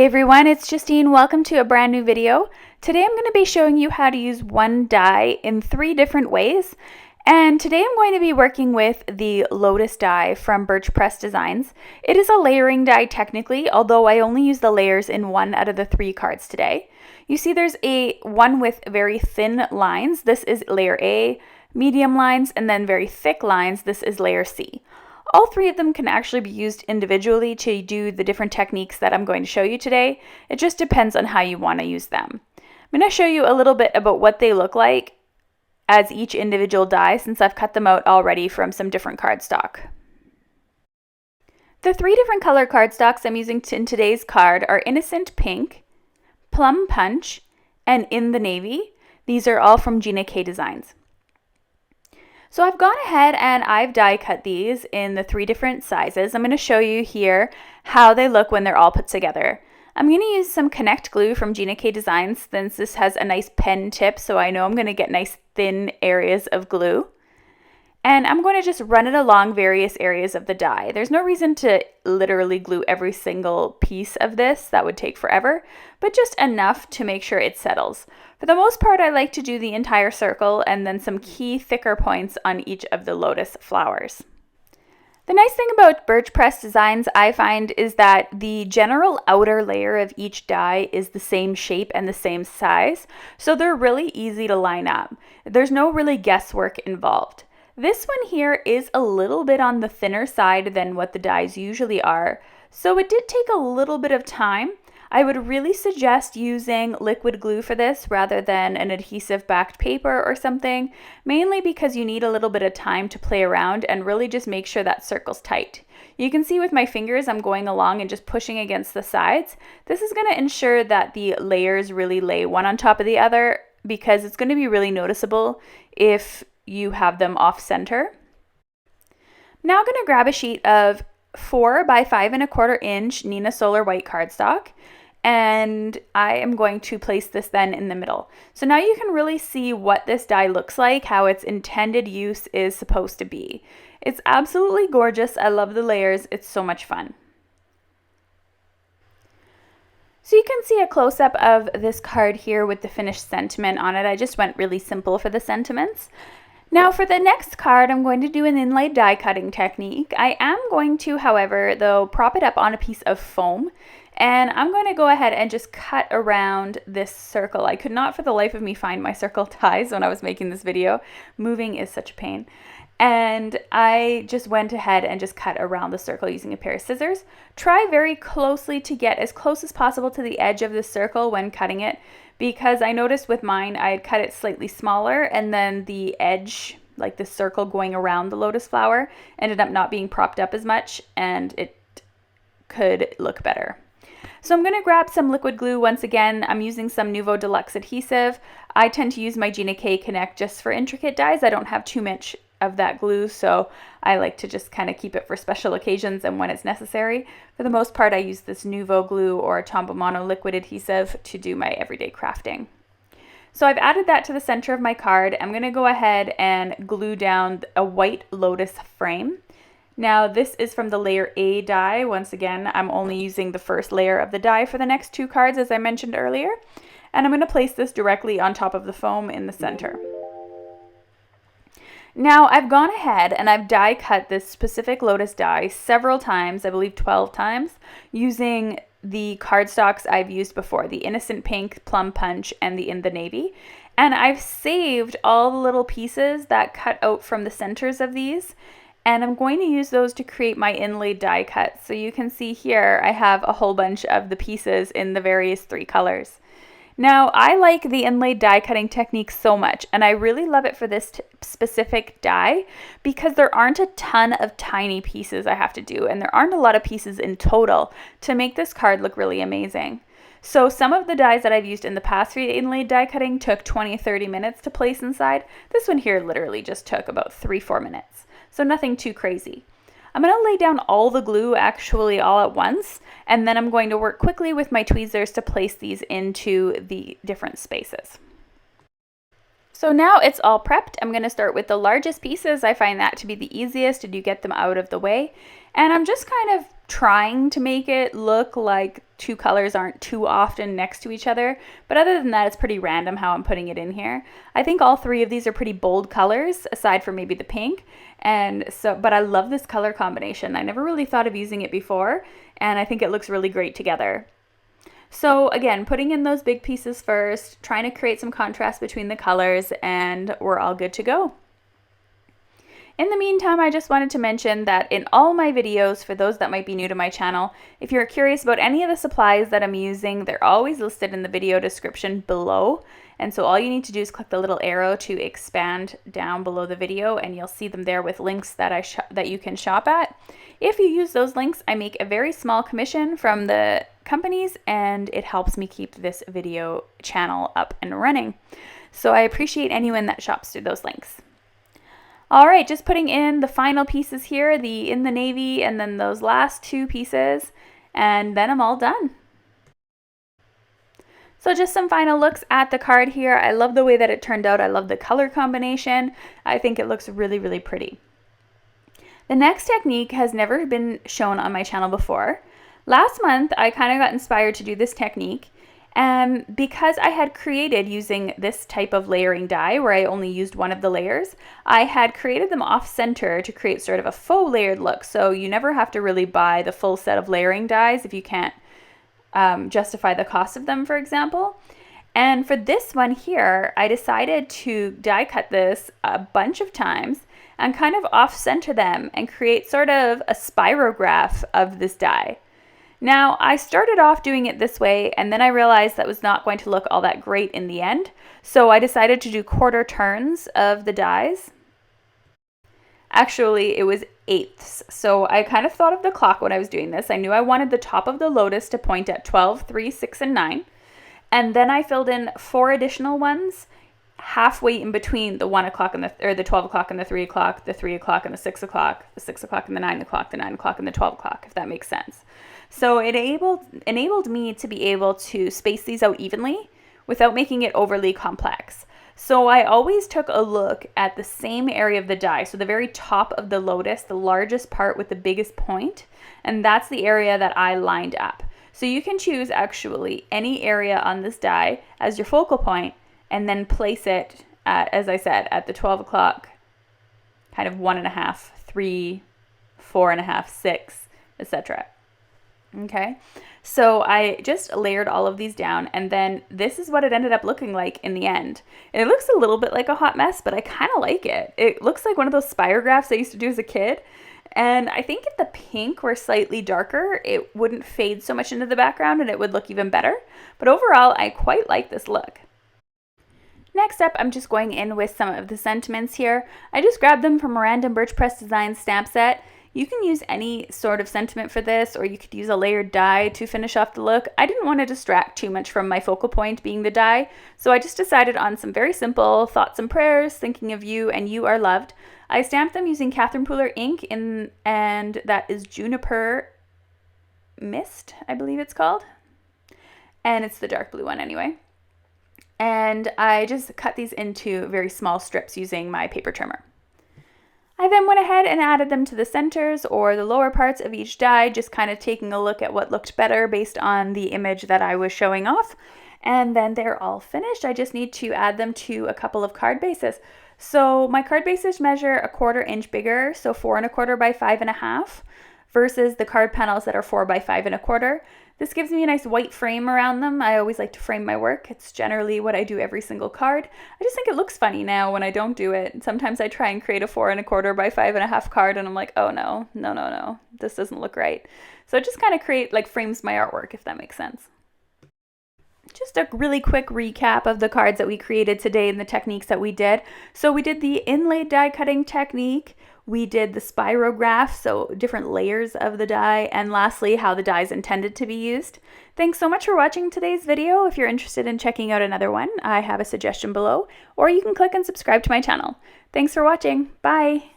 Hey everyone, it's Justine. Welcome to a brand new video. Today I'm going to be showing you how to use one die in 3 different ways. And today I'm going to be working with the Lotus die from Birch Designs. It is a layering die technically, although I only use the layers in 1 out of the 3 cards today. You see there's one with very thin lines. This is layer A, medium lines, and then very thick lines. This is layer C. All 3 of them can actually be used individually to do the different techniques that I'm going to show you today. It just depends on how you want to use them. I'm going to show you a little bit about what they look like as each individual die, since I've cut them out already from some different cardstock. The 3 different color cardstocks I'm using in today's card are Innocent Pink, Plum Punch, and In the Navy. These are all from Gina Designs. So I've gone ahead and I've die cut these in the 3 different sizes. I'm going to show you here how they look when they're all put together. I'm going to use some Connect glue from Gina Designs since this has a nice pen tip, so I know I'm going to get nice thin areas of glue. And I'm going to just run it along various areas of the die. There's no reason to literally glue every single piece of this. That would take forever, but just enough to make sure it settles. For the most part, I like to do the entire circle and then some key thicker points on each of the lotus flowers. The nice thing about Birch Designs, I find, is that the general outer layer of each die is the same shape and the same size, so they're really easy to line up. There's no really guesswork involved. This one here is a little bit on the thinner side than what the dies usually are, so it did take a little bit of time. I would really suggest using liquid glue for this rather than an adhesive backed paper or something, mainly because you need a little bit of time to play around and really just make sure that circle's tight. You can see with my fingers I'm going along and just pushing against the sides. This is going to ensure that the layers really lay one on top of the other, because it's going to be really noticeable if you have them off center. Now I'm going to grab a sheet of 4 by 5 1/4 inch Neenah Solar White cardstock, and I am going to place this then in the middle. So now you can really see what this die looks like, how its intended use is supposed to be. It's absolutely gorgeous. I love the layers. It's so much fun. So you can see a close-up of this card here with the finished sentiment on it. I just went really simple for the sentiments. Now for the next card, I'm going to do an inlaid die cutting technique. I am going to, however, though, prop it up on a piece of foam, and I'm going to go ahead and just cut around this circle. I could not for the life of me find my circle ties when I was making this video. Moving is such a pain. And I just went ahead and just cut around the circle using a pair of scissors. Try very closely to get as close as possible to the edge of the circle when cutting it, because I noticed with mine I had cut it slightly smaller, and then the edge, like the circle going around the lotus flower, ended up not being propped up as much, and it could look better. So I'm going to grab some liquid glue. Once again, I'm using some Nuvo Deluxe adhesive. I tend to use my Gina Connect just for intricate dies. I don't have too much of that glue, so I like to just kind of keep it for special occasions and when it's necessary. For the most part, I use this Nuvo glue or Tombow Mono liquid adhesive to do my everyday crafting. So I've added that to the center of my card. I'm going to go ahead and glue down a white lotus frame. Now this is from the layer A die. Once again, I'm only using the first layer of the die for the next 2 cards, as I mentioned earlier. And I'm going to place this directly on top of the foam in the center. Now I've gone ahead and I've die cut this specific lotus die several times, I believe 12 times, using the cardstocks I've used before, the Innocent Pink, Plum Punch, and the In the Navy. And I've saved all the little pieces that cut out from the centers of these, and I'm going to use those to create my inlaid die cut. So you can see here I have a whole bunch of the pieces in the various 3 colors. Now, I like the inlaid die cutting technique so much, and I really love it for this specific die because there aren't a ton of tiny pieces I have to do, and there aren't a lot of pieces in total to make this card look really amazing. So some of the dies that I've used in the past for inlaid die cutting took 20-30 minutes to place inside. This one here literally just took about 3-4 minutes, so nothing too crazy. I'm going to lay down all the glue actually all at once, and then I'm going to work quickly with my tweezers to place these into the different spaces. So now it's all prepped. I'm going to start with the largest pieces. I find that to be the easiest, and you get them out of the way. And I'm just kind of trying to make it look like two colors aren't too often next to each other. But other than that, it's pretty random how I'm putting it in here. I think all three of these are pretty bold colors, aside from maybe the pink. But I love this color combination. I never really thought of using it before, and I think it looks really great together. So again, putting in those big pieces first, trying to create some contrast between the colors, and we're all good to go. In the meantime, I just wanted to mention that in all my videos, for those that might be new to my channel, if you're curious about any of the supplies that I'm using, they're always listed in the video description below. And so all you need to do is click the little arrow to expand down below the video, and you'll see them there with links that you can shop at. If you use those links, I make a very small commission from the companies, and it helps me keep this video channel up and running. So I appreciate anyone that shops through those links. All right, just putting in the final pieces here, in the navy, and then those last two pieces, and then I'm all done. So just some final looks at the card here. I love the way that it turned out. I love the color combination. I think it looks really, really pretty. The next technique has never been shown on my channel before. Last month, I kind of got inspired to do this technique, and because I had created using this type of layering die where I only used one of the layers, I had created them off center to create sort of a faux layered look. So you never have to really buy the full set of layering dies if you can't justify the cost of them, for example. And for this one here, I decided to die cut this a bunch of times and kind of off center them and create sort of a spirograph of this die. Now, I started off doing it this way, and then I realized that was not going to look all that great in the end. So I decided to do quarter turns of the dies. Actually, it was eighths. So I kind of thought of the clock when I was doing this. I knew I wanted the top of the Lotus to point at 12, 3, 6, and 9. And then I filled in 4 additional ones halfway in between the 1 o'clock and the 12 o'clock and the 3 o'clock, the 3 o'clock and the 6 o'clock, the 6 o'clock and the 9 o'clock, the 9 o'clock and the 12 o'clock, if that makes sense. So it enabled me to be able to space these out evenly without making it overly complex. So I always took a look at the same area of the die, so the very top of the Lotus, the largest part with the biggest point, and that's the area that I lined up. So you can choose actually any area on this die as your focal point, and then place it at, as I said, at the 12 o'clock, kind of 1.5, 3, 4.5, 6, etc. Okay, so I just layered all of these down, and then this is what it ended up looking like in the end. And it looks a little bit like a hot mess, but I kind of like it. It looks like one of those spirographs I used to do as a kid. And I think if the pink were slightly darker, it wouldn't fade so much into the background and it would look even better. But overall, I quite like this look. Next up, I'm just going in with some of the sentiments here. I just grabbed them from a random Birch Press Designs stamp set. You can use any sort of sentiment for this, or you could use a layered die to finish off the look. I didn't want to distract too much from my focal point being the die, so I just decided on some very simple thoughts and prayers, thinking of you and you are loved. I stamped them using Catherine Pooler ink, and that is Juniper Mist, I believe it's called. And it's the dark blue one anyway. And I just cut these into very small strips using my paper trimmer. I then went ahead and added them to the centers or the lower parts of each die, just kind of taking a look at what looked better based on the image that I was showing off. And then they're all finished. I just need to add them to a couple of card bases. So my card bases measure 1/4 inch bigger, so 4 1/4 by 5 1/2, versus the card panels that are 4 by 5 1/4. This gives me a nice white frame around them. I always like to frame my work. It's generally what I do every single card. I just think it looks funny now when I don't do it. Sometimes I try and create a 4 1/4 by 5 1/2 card and I'm like, oh no, this doesn't look right. So it just kind of frames my artwork, if that makes sense. Just a really quick recap of the cards that we created today and the techniques that we did. So we did the inlaid die cutting technique. We did the spirograph, so different layers of the die, and lastly, how the die is intended to be used. Thanks so much for watching today's video. If you're interested in checking out another one, I have a suggestion below, or you can click and subscribe to my channel. Thanks for watching. Bye!